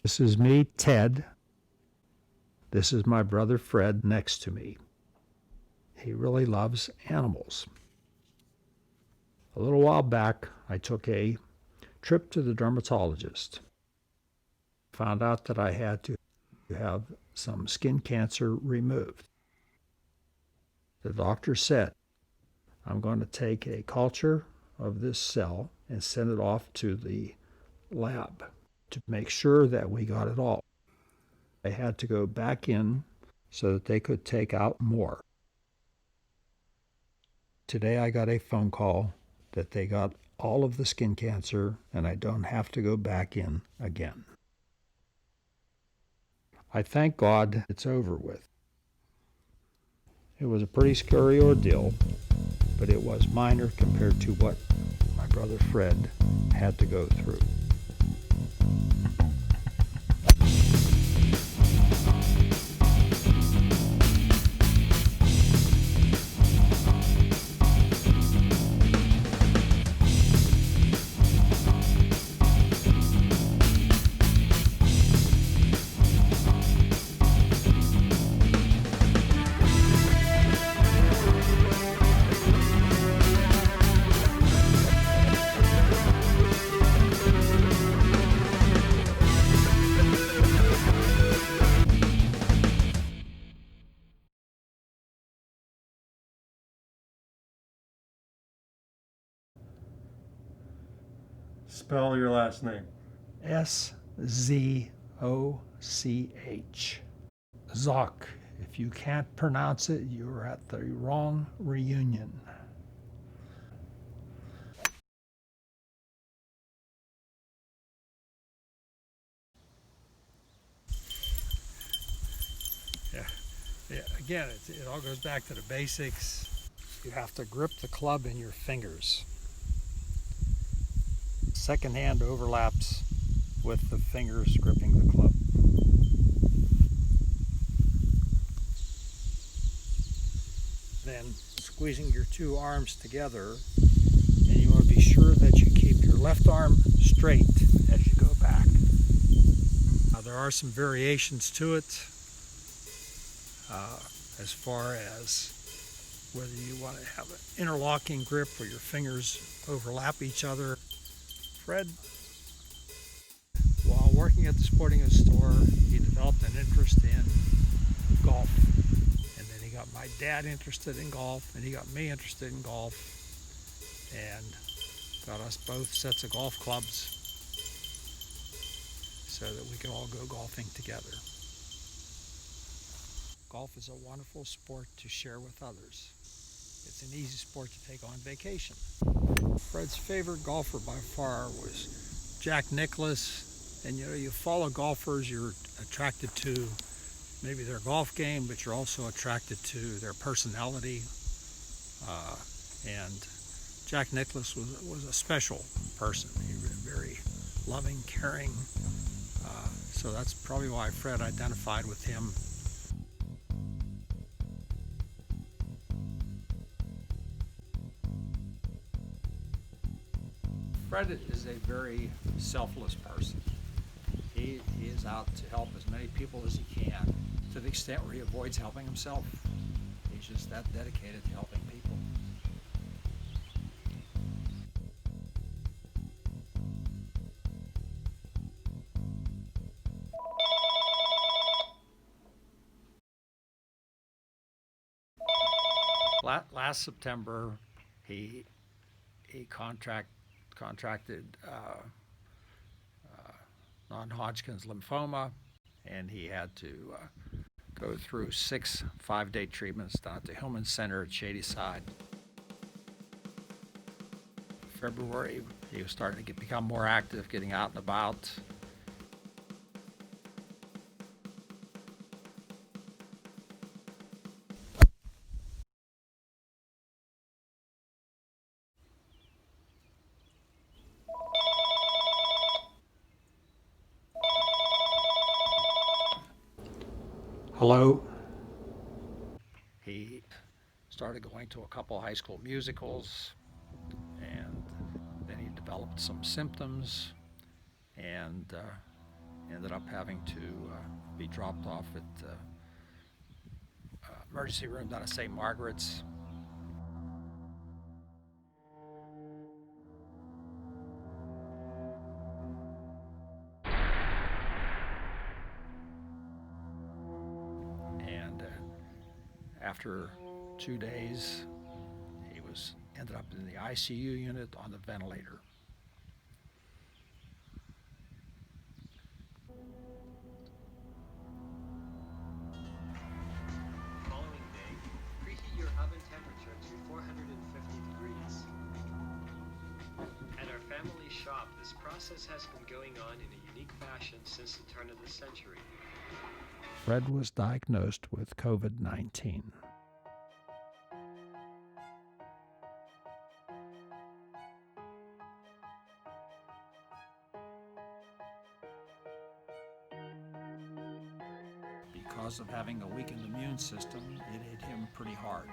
This is me, Ted. This is my brother Fred next to me. He really loves animals. A little while back, I took a trip to the dermatologist. Found out that I had to have some skin cancer removed. The doctor said, I'm going to take a culture of this cell and send it off to the lab to make sure that we got it all. I had to go back in so that they could take out more. Today I got a phone call that they got all of the skin cancer and I don't have to go back in again. I thank God it's over with. It was a pretty scary ordeal, but it was minor compared to what my brother Fred had to go through. Spell your last name. SZOCH. SZOCH. If you can't pronounce it, you're at the wrong reunion. Again, it all goes back to the basics. You have to grip the club in your fingers. Second hand overlaps with the fingers gripping the club. Then squeezing your two arms together, and you want to be sure that you keep your left arm straight as you go back. Now there are some variations to it as far as whether you want to have an interlocking grip where your fingers overlap each other. Fred, while working at the sporting goods store, he developed an interest in golf. And then he got my dad interested in golf, and he got me interested in golf, and got us both sets of golf clubs so that we could all go golfing together. Golf is a wonderful sport to share with others. It's an easy sport to take on vacation. Fred's favorite golfer by far was Jack Nicklaus. And you follow golfers, you're attracted to maybe their golf game, but you're also attracted to their personality. And Jack Nicklaus was a special person. He was very loving, caring. So that's probably why Fred identified with him. Fred is a very selfless person. He is out to help as many people as he can, to the extent where he avoids helping himself. He's just that dedicated to helping people. Last September, he contracted non-Hodgkin's lymphoma, and he had to go through 6 5-day treatments down at the Hillman Center at Shadyside. February, he was starting to become more active, getting out and about. Hello? He started going to a couple high school musicals, and then he developed some symptoms, and ended up having to be dropped off at the emergency room down at St. Margaret's. And after 2 days, he ended up in the ICU unit on the ventilator. Following day, preheat your oven temperature to 450 degrees. At our family shop, this process has been going on in a unique fashion since the turn of the century. Fred was diagnosed with COVID-19. Because of having a weakened immune system, it hit him pretty hard.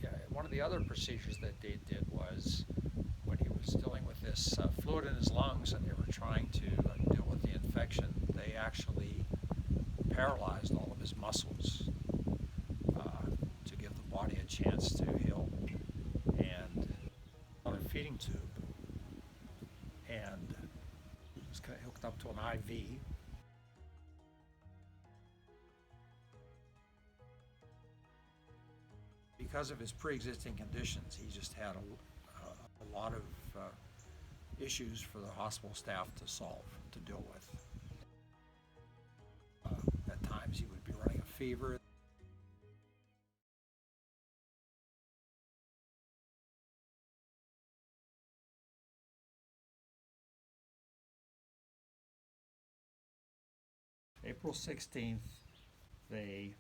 Yeah, one of the other procedures that they did was when he was dealing with this fluid in his lungs and they were trying to deal with the infection, they actually paralyzed all of his muscles to give the body a chance to heal, and on a feeding tube, and he was kind of hooked up to an IV. Because of his pre-existing conditions, he just had a lot of issues for the hospital staff to solve, to deal with. At times he would be running a fever. April 16th, they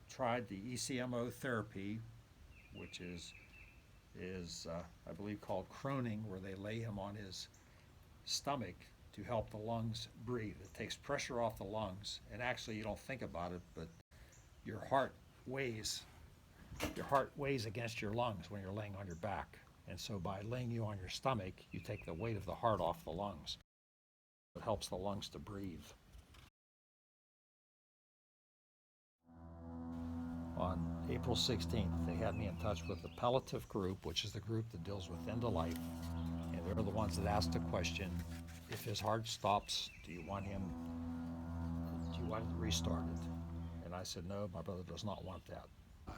tried the ECMO therapy, which is I believe called croning, where they lay him on his stomach to help the lungs breathe. It takes pressure off the lungs, and actually you don't think about it, but your heart weighs against your lungs when you're laying on your back. And so by laying you on your stomach, you take the weight of the heart off the lungs. It helps the lungs to breathe. On April 16th, they had me in touch with the palliative group, which is the group that deals with end of life. And they're the ones that asked the question, if his heart stops, do you want him restarted? And I said, no, my brother does not want that.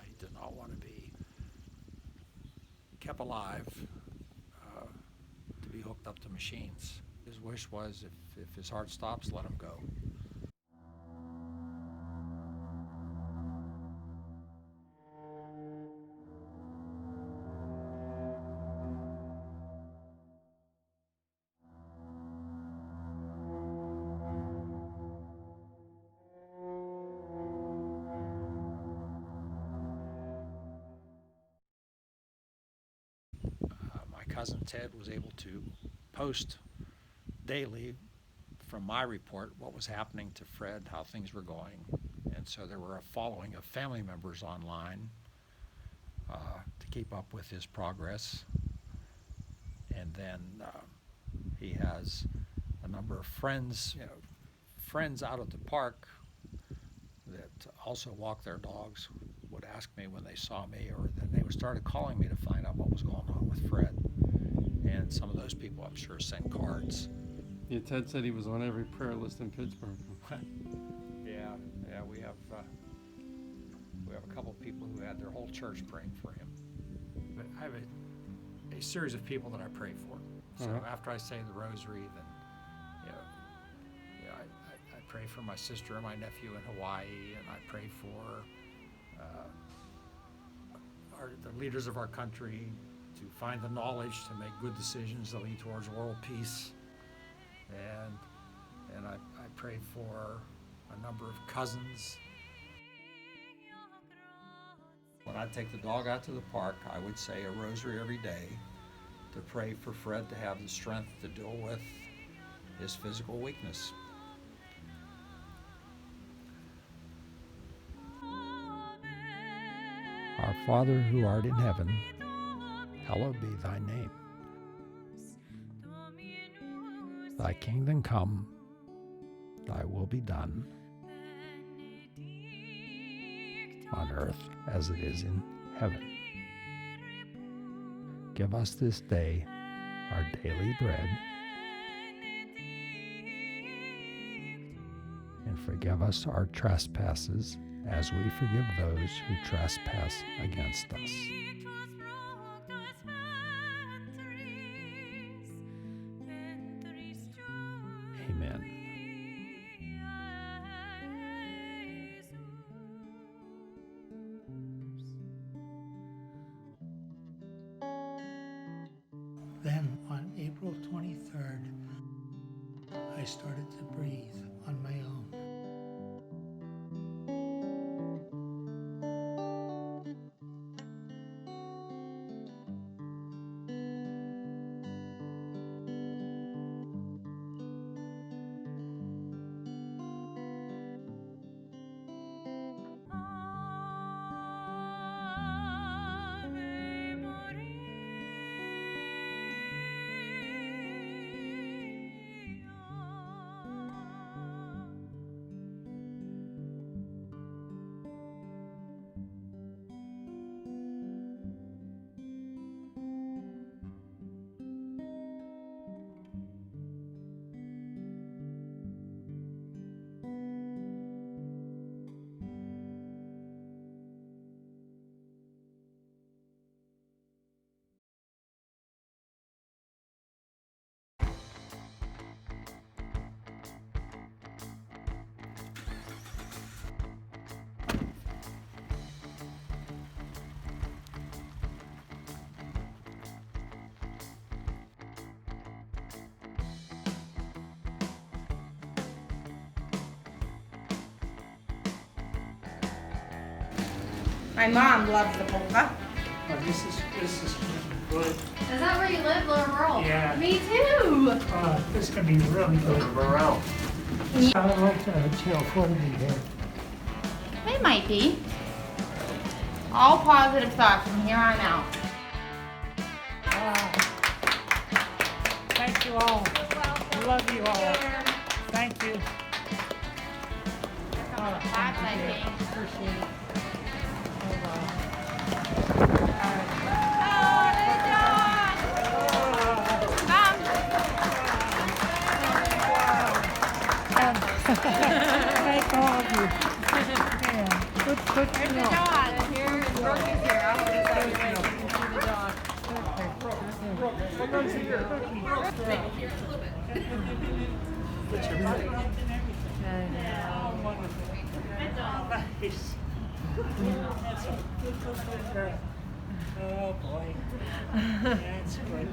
He did not want to be kept alive, to be hooked up to machines. His wish was, if his heart stops, let him go. My cousin Ted was able to post daily from my report what was happening to Fred, how things were going. And so there were a following of family members online to keep up with his progress. And then he has a number of friends, friends out at the park that also walk their dogs would ask me when they saw me, or then they started calling me to find out what was going on with Fred. And some of those people, I'm sure, sent cards. Yeah, Ted said he was on every prayer list in Pittsburgh. Yeah, we have a couple of people who had their whole church praying for him. But I have a series of people that I pray for. So after I say the rosary, then I pray for my sister and my nephew in Hawaii, and I pray for the leaders of our country to find the knowledge to make good decisions that lead towards world peace. And I pray for a number of cousins. When I take the dog out to the park, I would say a rosary every day to pray for Fred to have the strength to deal with his physical weakness. Our Father who art in heaven, hallowed be thy name. Thy kingdom come, thy will be done, on earth as it is in heaven. Give us this day our daily bread, and forgive us our trespasses as we forgive those who trespass against us. Amen. Then on April 23rd, I started to breathe on my own. My mom loves the polka. Oh, this is good. Is that where you live, Lower Rural? Yeah. Me too. This is gonna be really good. Morale. I don't like Channel 4 to be here. It might be. All positive thoughts from here on out. Thank you all. Love you all. Thank you. That's, I think. Appreciate it. Thank all of you. Yeah. Good to know. Here, Brooke is here. I'll hold this out. Nice. That's a good girl. Oh boy. That's good.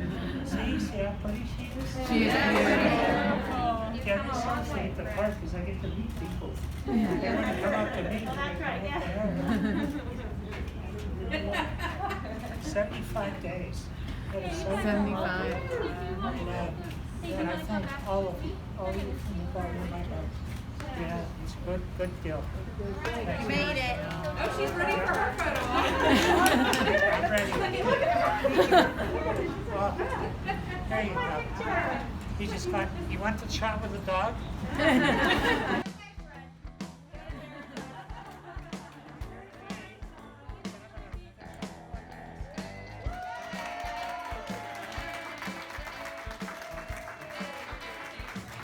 See how pretty she is? She is beautiful. Yeah, this sounds like the park because I get to meet people. They want to come up to me. That's right, yeah. 75 days. That is so 75. And I thank all of you from the bottom of my heart. Yeah, it's a good deal. You made it. Oh, she's ready for her photo. I'm ready. Well, there you go. You just got, you want to chat with the dog?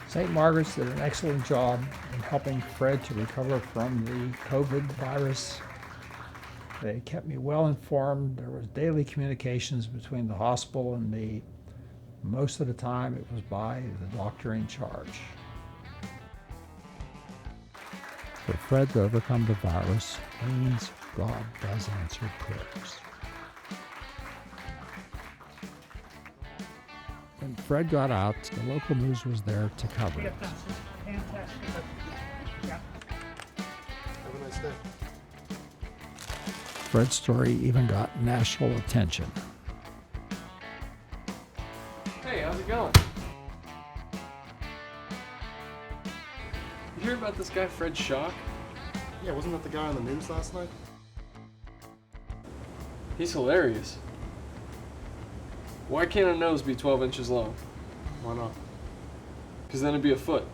St. Margaret's did an excellent job in helping Fred to recover from the COVID virus. They kept me well informed. There was daily communications between the hospital and me. Most of the time it was by the doctor in charge. For Fred to overcome the virus means God does answer prayers. When Fred got out, the local news was there to cover it. Fantastic. Yeah. Have a nice day. Fred's story even got national attention. Hey, how's it going? about this guy Fred SZOCH? Yeah, wasn't that the guy on the news last night? He's hilarious. Why can't a nose be 12 inches long? Why not? Because then it'd be a foot.